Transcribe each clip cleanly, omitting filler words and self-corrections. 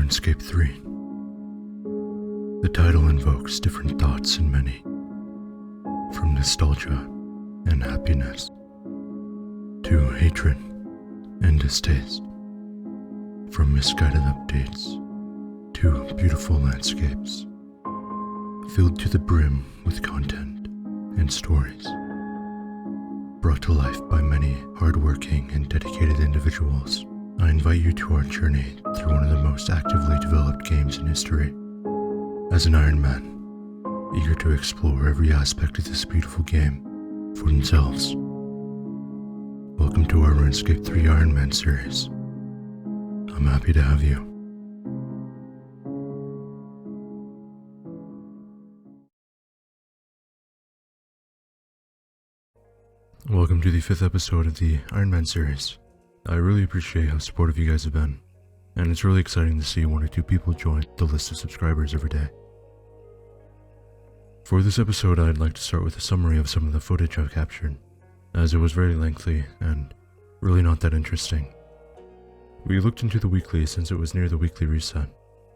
RuneScape 3. The title invokes different thoughts in many, from nostalgia and happiness, to hatred and distaste, from misguided updates to beautiful landscapes, filled to the brim with content and stories, brought to life by many hardworking and dedicated individuals. I invite you to our journey through one of the most actively developed games in history. As an ironman, eager to explore every aspect of this beautiful game for themselves. Welcome to our RuneScape 3 Ironman series. I'm happy to have you. Welcome to the 5th episode of the Ironman series. I really appreciate how supportive you guys have been, and it's really exciting to see 1 or 2 people join the list of subscribers every day. For this episode, I'd like to start with a summary of some of the footage I've captured, as it was very lengthy and really not that interesting. We looked into the weekly since it was near the weekly reset,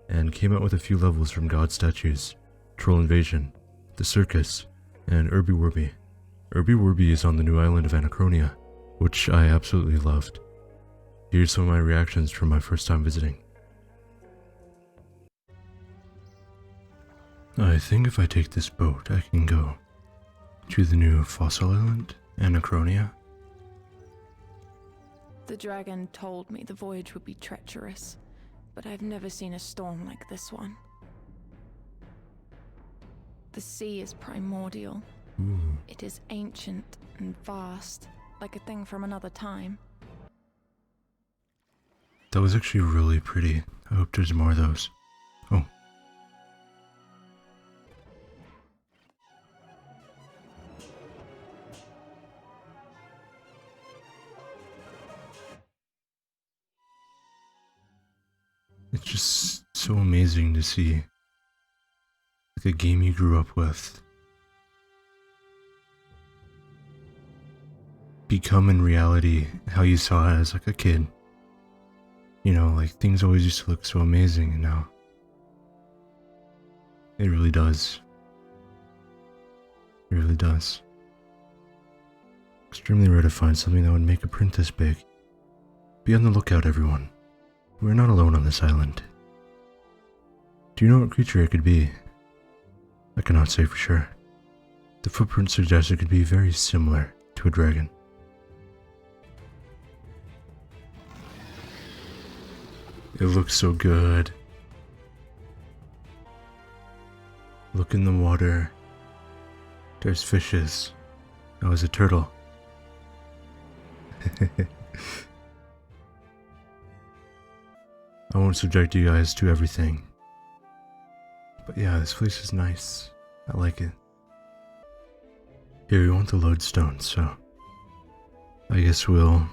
and came out with a few levels from God Statues, Troll Invasion, The Circus, and Urby Wurby. Urby Wurby is on the new island of Anachronia, which I absolutely loved. Here's some of my reactions from my first time visiting. I think if I take this boat, I can go to the new fossil island, Anachronia. The dragon told me the voyage would be treacherous, but I've never seen a storm like this one. The sea is primordial. Ooh. It is ancient and vast, like a thing from another time. That was actually really pretty. I hope there's more of those. Oh. It's just so amazing to see like a game you grew up with become in reality how you saw it as like a kid. You know, like things always used to look so amazing, and now it really does. It really does. Extremely rare to find something that would make a print this big. Be on the lookout, everyone. We're not alone on this island. Do you know what creature it could be? I cannot say for sure. The footprint suggests it could be very similar to a dragon. It looks so good. Look in the water. There's fishes. Oh, it's a turtle. I won't subject you guys to everything. But yeah, this place is nice. I like it. Here, we want the lodestone, so I guess we'll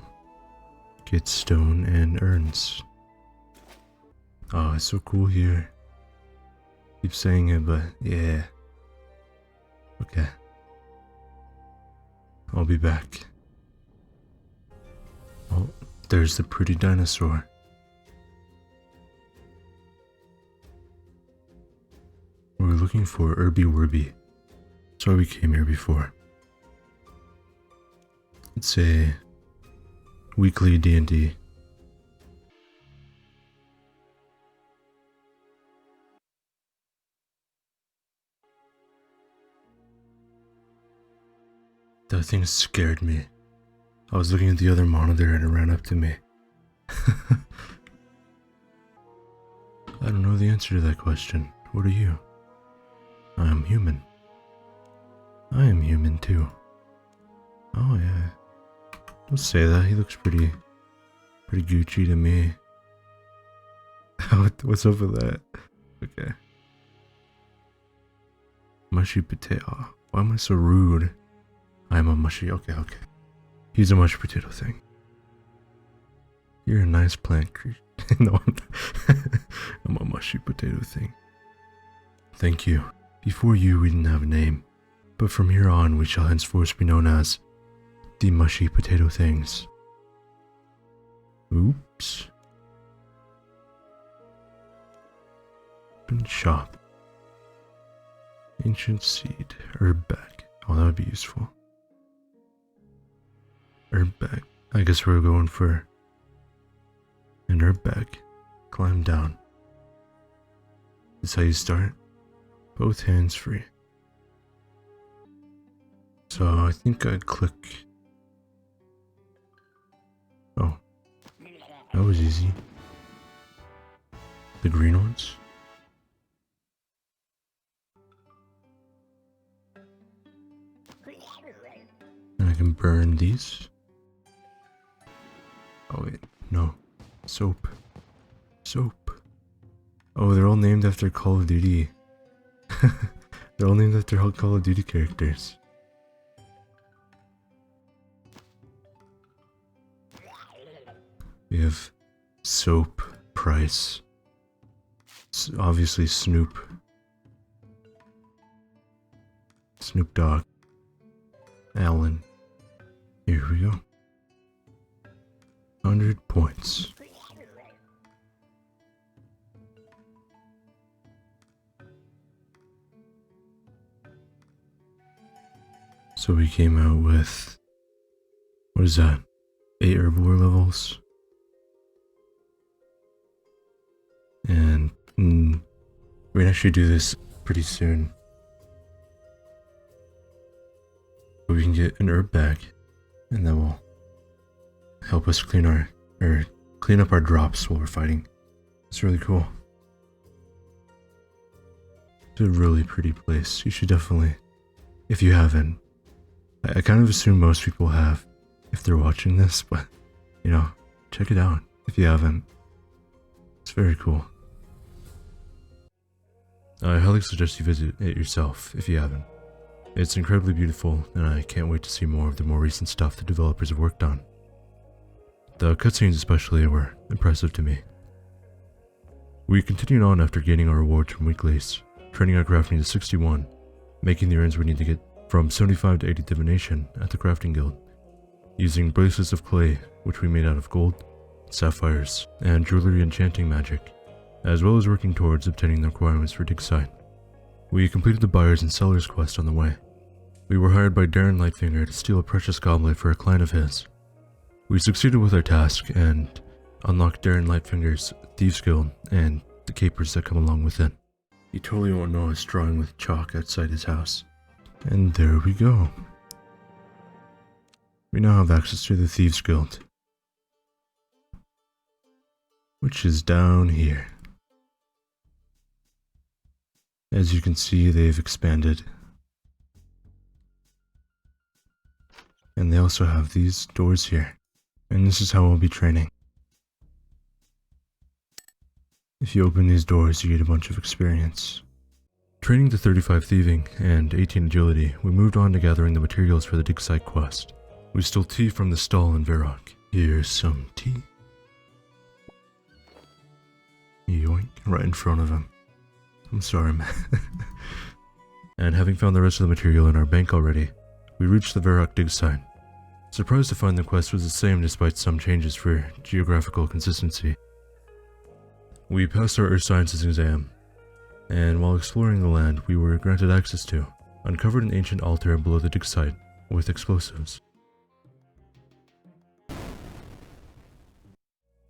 get stone and urns. Oh, it's so cool here. Keep saying it, but yeah. Okay. I'll be back. Oh, there's the pretty dinosaur. We're looking for Urby Wurby. That's why we came here before. It's a weekly D&D. That thing scared me. I was looking at the other monitor and it ran up to me. I don't know the answer to that question. What are you? I am human. I am human too. Oh yeah. Don't say that. He looks pretty Gucci to me. What's up with that? Okay. Mushy potato. Why am I so rude? I'm a mushy. Okay. He's a mushy potato thing. You're a nice plant creature. No, I'm a mushy potato thing. Thank you. Before you, we didn't have a name, but from here on, we shall henceforth be known as the mushy potato things. Oops. Open shop. Ancient seed. Herb bag. Oh, that would be useful. Herb bag. I guess we're going for an herb bag. Climb down. This is how you start. Both hands free. So I think I'd click. Oh, that was easy. The green ones. And I can burn these. Oh wait, no. Soap. Soap. Oh, they're all named after Call of Duty. They're all named after Call of Duty characters. We have Soap, Price, obviously Snoop, Snoop Dogg, Alan. Here we go. 100 points. So we came out with, what is that? 8 herbivore levels. And we're gonna actually do this pretty soon. We can get an herb bag, and that will help us clean up our drops while we're fighting. It's really cool. It's a really pretty place. You should definitely, if you haven't. I kind of assume most people have if they're watching this, but you know, check it out if you haven't. It's very cool. I highly suggest you visit it yourself if you haven't. It's incredibly beautiful, and I can't wait to see more of the more recent stuff the developers have worked on. The cutscenes especially were impressive to me. We continued on after gaining our rewards from weeklies, training our crafting to 61, making the urns we need to get from 75 to 80 divination at the crafting guild, using bracelets of clay, which we made out of gold, sapphires, and jewelry enchanting magic, as well as working towards obtaining the requirements for dig site. We completed the buyers and sellers quest on the way. We were hired by Darren Lightfinger to steal a precious goblet for a client of his. We succeeded with our task and unlocked Darren Lightfinger's Thieves Guild and the capers that come along with it. You totally won't know us drawing with chalk outside his house. And there we go. We now have access to the Thieves Guild, which is down here. As you can see, they've expanded. And they also have these doors here. And this is how we'll be training. If you open these doors, you get a bunch of experience. Training to 35 thieving and 18 agility, we moved on to gathering the materials for the dig site quest. We stole tea from the stall in Varrock. Here's some tea. Yoink, right in front of him. I'm sorry, man. And having found the rest of the material in our bank already, we reached the Varrock dig site. Surprised to find the quest was the same despite some changes for geographical consistency. We passed our Earth Sciences exam, and while exploring the land we were granted access to, uncovered an ancient altar below the dig site with explosives.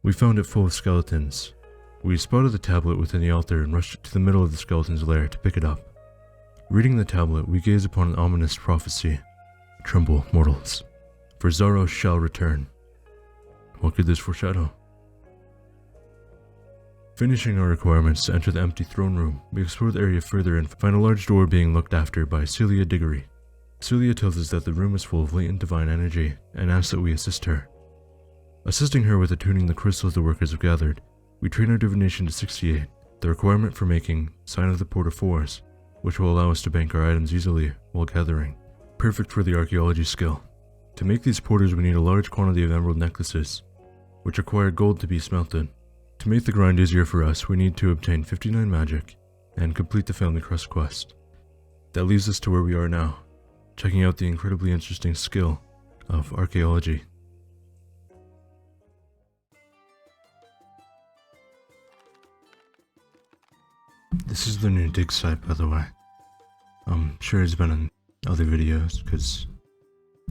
We found it full of skeletons. We spotted the tablet within the altar and rushed to the middle of the skeleton's lair to pick it up. Reading the tablet, we gaze upon an ominous prophecy. Tremble, mortals, for Zaros shall return. What could this foreshadow? Finishing our requirements to enter the empty throne room, we explore the area further and find a large door being looked after by Celia Diggory. Celia tells us that the room is full of latent divine energy and asks that we assist her. Assisting her with attuning the crystals the workers have gathered, we train our divination to 68, the requirement for making Sign of the Port of Fours, which will allow us to bank our items easily while gathering. Perfect for the archaeology skill. To make these porters we need a large quantity of emerald necklaces, which require gold to be smelted. To make the grind easier for us, we need to obtain 59 magic and complete the Family Crest quest. That leaves us to where we are now, checking out the incredibly interesting skill of archaeology. This is the new dig site, by the way. I'm sure it's been in other videos, because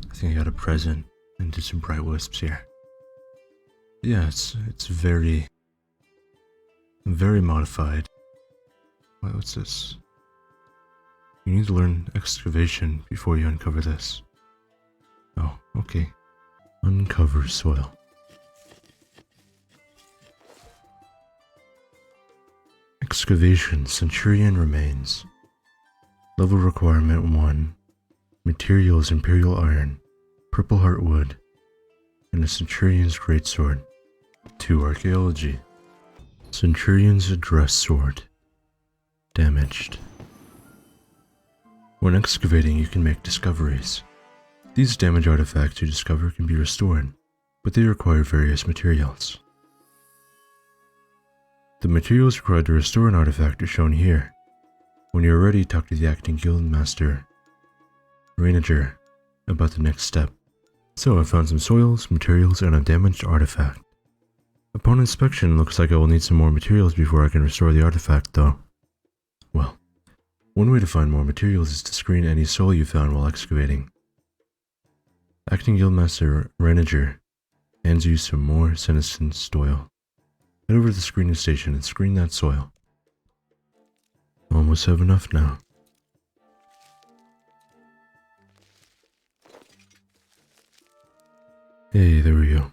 I think I got a present and did some bright wisps here. Yeah, it's very modified. What's this? You need to learn excavation before you uncover this. Oh, okay. Uncover soil. Excavation, Centurion remains. Level requirement 1. Materials, Imperial Iron, Purple Heart Wood, and a Centurion's Greatsword. 2. Archaeology. Centurion's Address Sword. Damaged. When excavating, you can make discoveries. These damaged artifacts you discover can be restored, but they require various materials. The materials required to restore an artifact are shown here. When you are ready, talk to the acting guild master, Ranger, about the next step. So I found some soils, materials, and a damaged artifact. Upon inspection, it looks like I will need some more materials before I can restore the artifact though. Well, one way to find more materials is to screen any soil you found while excavating. Acting Guildmaster Ranger hands you some more senescent soil. Head over to the screening station and screen that soil. Almost have enough now. Hey, there we go.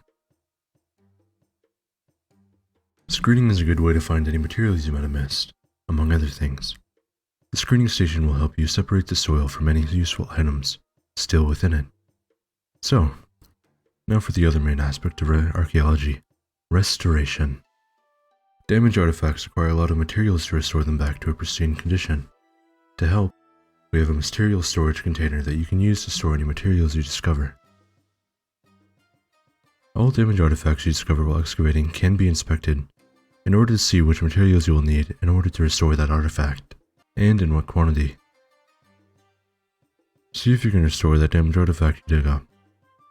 Screening is a good way to find any materials you might have missed, among other things. The screening station will help you separate the soil from any useful items still within it. So, now for the other main aspect of archaeology, restoration. Damaged artifacts require a lot of materials to restore them back to a pristine condition. To help, we have a material storage container that you can use to store any materials you discover. All damaged artifacts you discover while excavating can be inspected in order to see which materials you will need in order to restore that artifact, and in what quantity. See if you can restore that damaged artifact you dig up.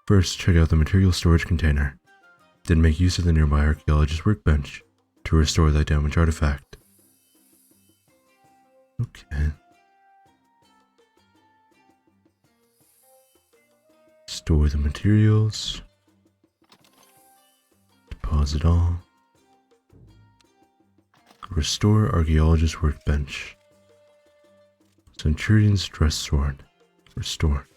First, check out the material storage container, then make use of the nearby archaeologist's workbench to restore that damaged artifact. Okay. Store the materials. Deposit all. Restore archaeologist's workbench. Centurion's dress sword. Restore.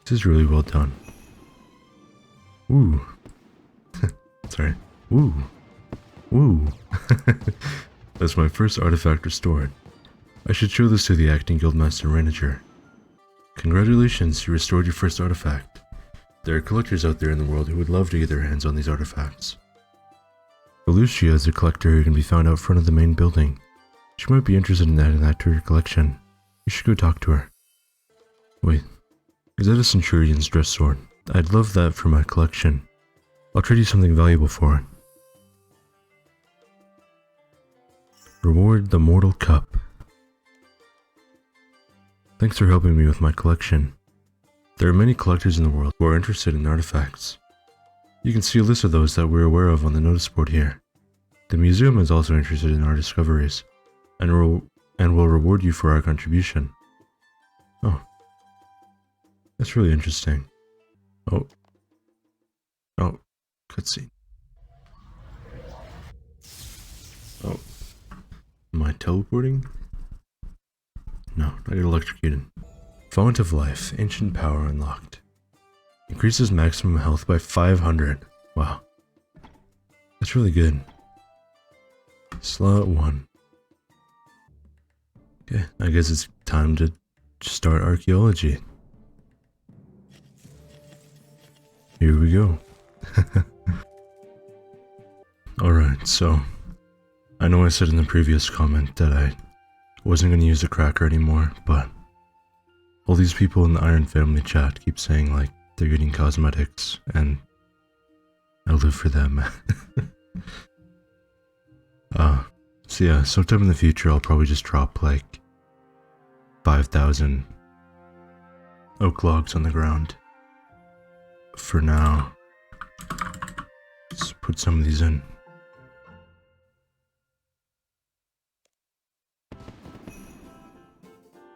This is really well done. Ooh. Sorry. Ooh. Ooh. That's my first artifact restored. I should show this to the acting guildmaster Ranger. Congratulations, you restored your first artifact. There are collectors out there in the world who would love to get their hands on these artifacts. Lucia is a collector who can be found out front of the main building. She might be interested in adding that to your collection. You should go talk to her. Wait, is that a Centurion's dress sword? I'd love that for my collection. I'll trade you something valuable for it. Reward the Mortal Cup. Thanks for helping me with my collection. There are many collectors in the world who are interested in artifacts. You can see a list of those that we're aware of on the notice board here. The museum is also interested in our discoveries, and will reward you for our contribution. Oh. That's really interesting. Oh. Oh. Cutscene. Oh. Am I teleporting? No, I get electrocuted. Font of Life, Ancient Power unlocked. Increases maximum health by 500. Wow. That's really good. Slot 1. Okay, I guess it's time to start archaeology. Here we go. Alright, so I know I said in the previous comment that I wasn't going to use the cracker anymore, but all these people in the Iron Family chat keep saying like they're getting cosmetics, and I live for them. So yeah, sometime in the future I'll probably just drop like 5,000 oak logs on the ground. For now, put some of these in.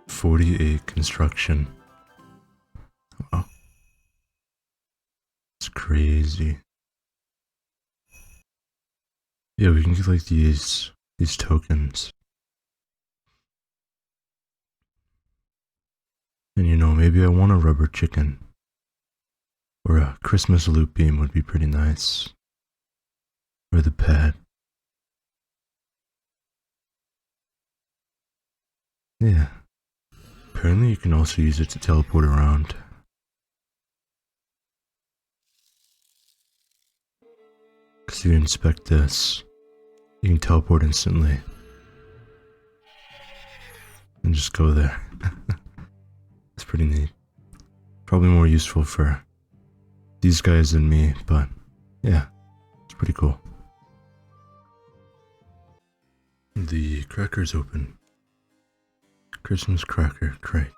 $48 construction. Wow. It's crazy. Yeah, we can get like these tokens. And you know, maybe I want a rubber chicken. Or a Christmas loop beam would be pretty nice. Or the pet. Yeah. Apparently you can also use it to teleport around. Because if you inspect this, you can teleport instantly. And just go there. It's pretty neat. Probably more useful for these guys than me, but yeah, it's pretty cool. The cracker's open. Christmas cracker crate.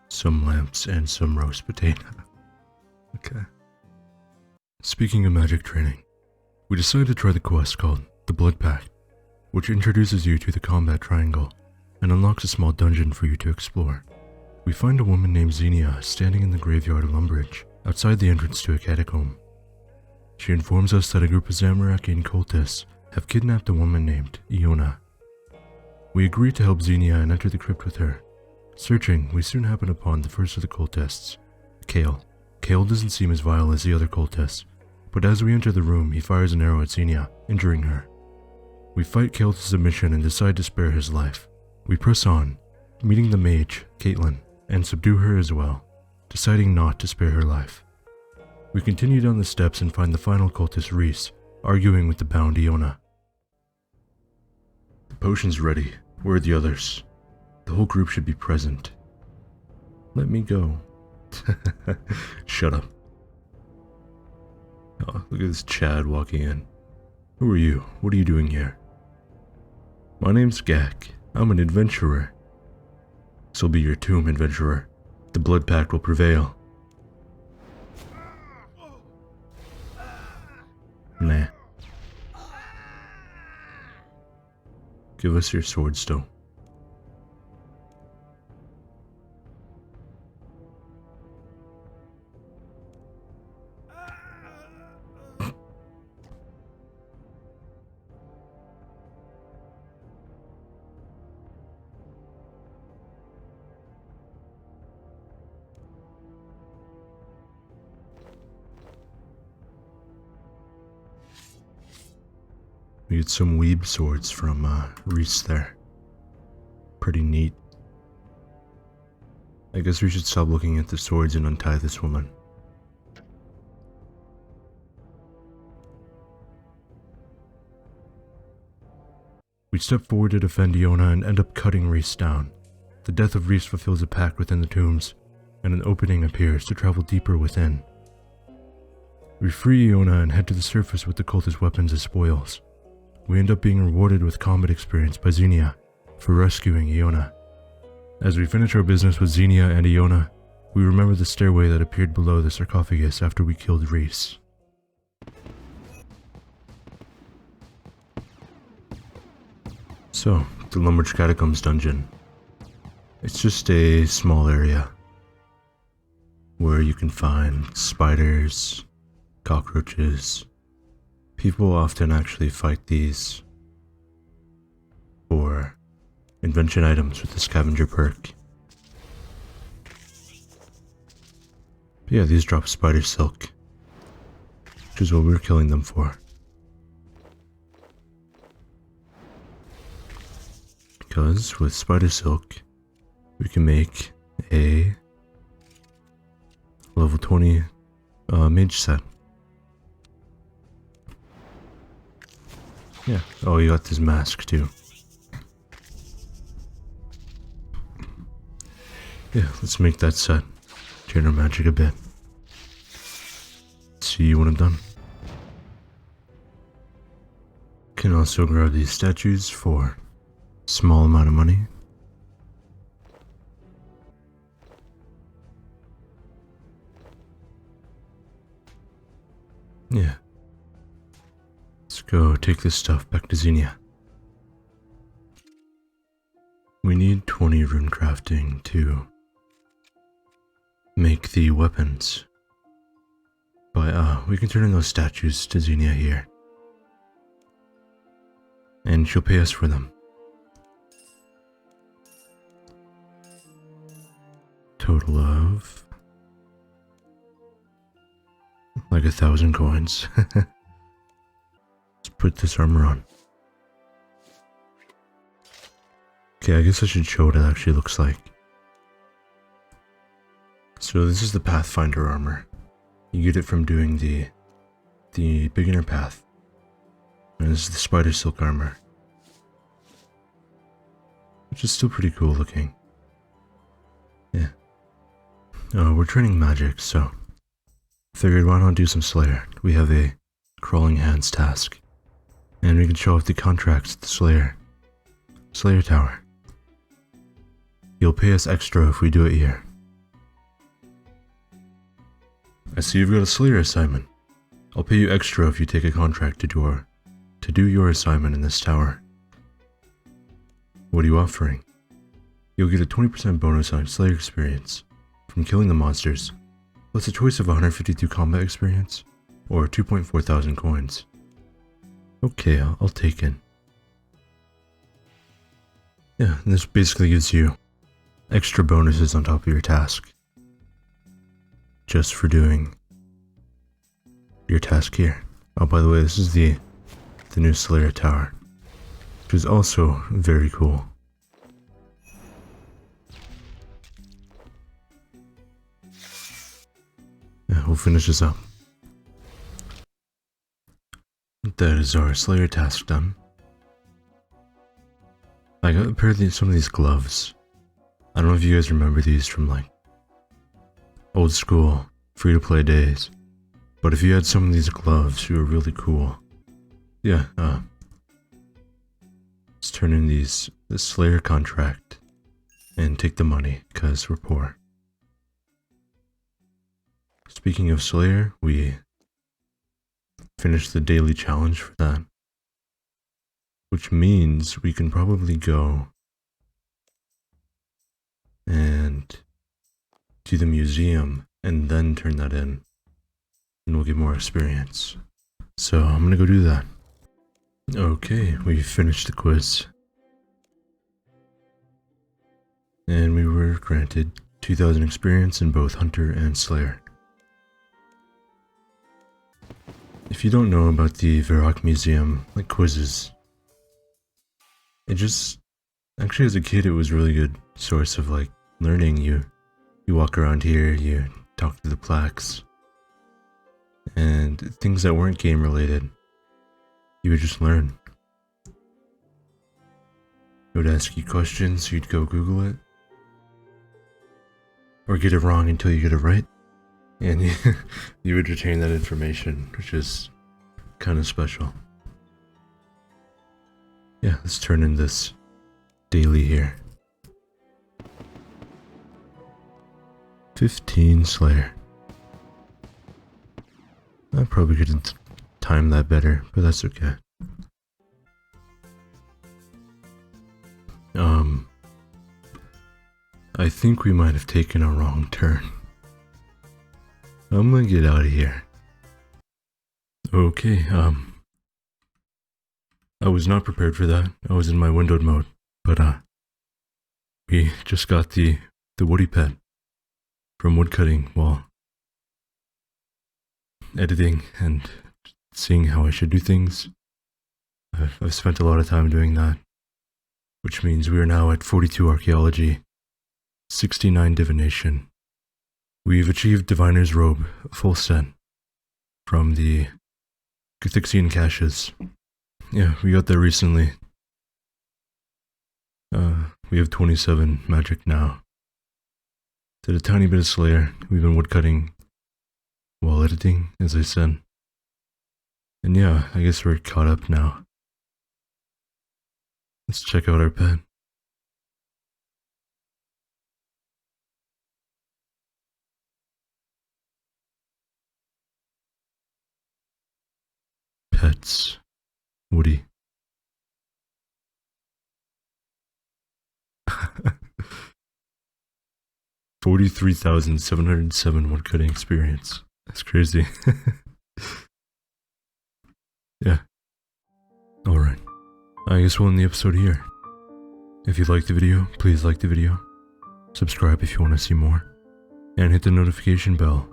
Some lamps and some roast potato. Okay. Speaking of magic training, we decided to try the quest called the Blood Pact, which introduces you to the combat triangle and unlocks a small dungeon for you to explore. We find a woman named Xenia standing in the graveyard of Lumbridge, outside the entrance to a catacomb. She informs us that a group of Zamorakian cultists have kidnapped a woman named Iona. We agree to help Xenia and enter the crypt with her. Searching, we soon happen upon the first of the cultists, Kale. Kale doesn't seem as vile as the other cultists, but as we enter the room, he fires an arrow at Xenia, injuring her. We fight Kale to submission and decide to spare his life. We press on, meeting the mage, Caitlin, and subdue her as well, deciding not to spare her life. We continue down the steps and find the final cultist, Reese, arguing with the bound Iona. The potion's ready. Where are the others? The whole group should be present. Let me go. Shut up. Oh, look at this Chad walking in. Who are you? What are you doing here? My name's Gak. I'm an adventurer. This'll be your tomb, adventurer. The Blood Pact will prevail. Nah. Give us your sword stone. We get some weeb swords from Reese there. Pretty neat. I guess we should stop looking at the swords and untie this woman. We step forward to defend Iona and end up cutting Reese down. The death of Reese fulfills a pact within the tombs, and an opening appears to travel deeper within. We free Iona and head to the surface with the cultist weapons as spoils. We end up being rewarded with combat experience by Xenia for rescuing Iona. As we finish our business with Xenia and Iona, we remember the stairway that appeared below the sarcophagus after we killed Reese. So, the Lumbridge Catacombs dungeon. It's just a small area where you can find spiders, cockroaches. People often actually fight these for invention items with the scavenger perk. But yeah, these drop spider silk, which is what we're killing them for. Because with spider silk, we can make a level 20 mage set. Yeah. Oh, you got this mask too. Yeah, let's make that set. Turn our magic a bit. See you when I'm done. Can also grab these statues for a small amount of money. Yeah. Let's go take this stuff back to Xenia. We need 20 rune crafting to make the weapons. But we can turn in those statues to Xenia here. And she'll pay us for them. Total of like 1,000 coins. Let's put this armor on. Okay, I guess I should show what it actually looks like. So this is the Pathfinder armor. You get it from doing the beginner path. And this is the spider silk armor, which is still pretty cool looking. Yeah. Oh, we're training magic, so figured why not do some Slayer. We have a crawling hands task, and we can show off the contracts at the Slayer Tower. You'll pay us extra if we do it here. I see you've got a Slayer assignment. I'll pay you extra if you take a contract to do your assignment in this tower. What are you offering? You'll get a 20% bonus on Slayer experience from killing the monsters, plus a choice of 152 combat experience, or 2.4 thousand coins. Okay, I'll take it. Yeah, and this basically gives you extra bonuses on top of your task, just for doing your task here. Oh, by the way, this is the new Slayer Tower, which is also very cool. Yeah, we'll finish this up. That is our Slayer task done. I got a pair of some of these gloves. I don't know if you guys remember these from like old school free-to-play days, but if you had some of these gloves, you were really cool. Yeah, let's turn in this Slayer contract and take the money, cause we're poor. Speaking of Slayer, we finished the daily challenge for that, which means we can probably go and do the museum and then turn that in, and we'll get more experience. So I'm gonna go do that. Okay, we finished the quiz, and we were granted 2,000 experience in both Hunter and Slayer. If you don't know about the Varrock Museum, like quizzes, it just, actually as a kid it was a really good source of like learning. You walk around here, you talk to the plaques, and things that weren't game related, you would just learn. It would ask you questions, you'd go Google it, or get it wrong until you get it right, and you would retain that information, which is kind of special. Yeah, let's turn in this daily here. 15 Slayer. I probably could have timed that better, but that's okay. I think we might have taken a wrong turn. I'm gonna get out of here. Okay, I was not prepared for that. I was in my windowed mode, but we just got the woody pet from woodcutting while editing and seeing how I should do things. I've spent a lot of time doing that, which means we are now at 42 archaeology, 69 divination. We've achieved Diviner's Robe, a full set, from the Cathixian caches. Yeah, we got that recently. We have 27 magic now. Did a tiny bit of Slayer. We've been woodcutting while editing, as I said. And yeah, I guess we're caught up now. Let's check out our pet. Woody. 43,707 woodcutting experience. That's crazy. Yeah. Alright. I guess we'll end the episode here. If you liked the video, please like the video. Subscribe if you want to see more. And hit the notification bell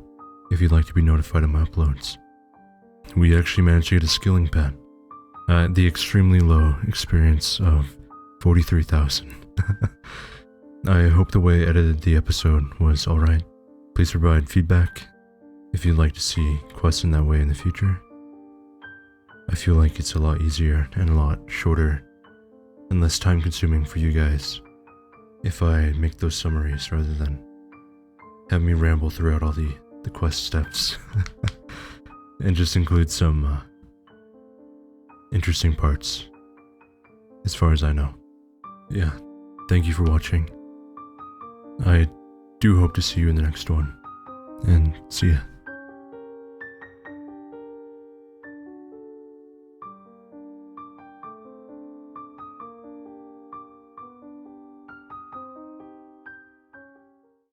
if you'd like to be notified of my uploads. We actually managed to get a skilling pad at the extremely low experience of 43,000. I hope the way I edited the episode was alright. Please provide feedback if you'd like to see quests in that way in the future. I feel like it's a lot easier and a lot shorter and less time consuming for you guys if I make those summaries rather than have me ramble throughout all the quest steps and just include some interesting parts as far as I know. Yeah, thank you for watching. I do hope to see you in the next one, and see ya.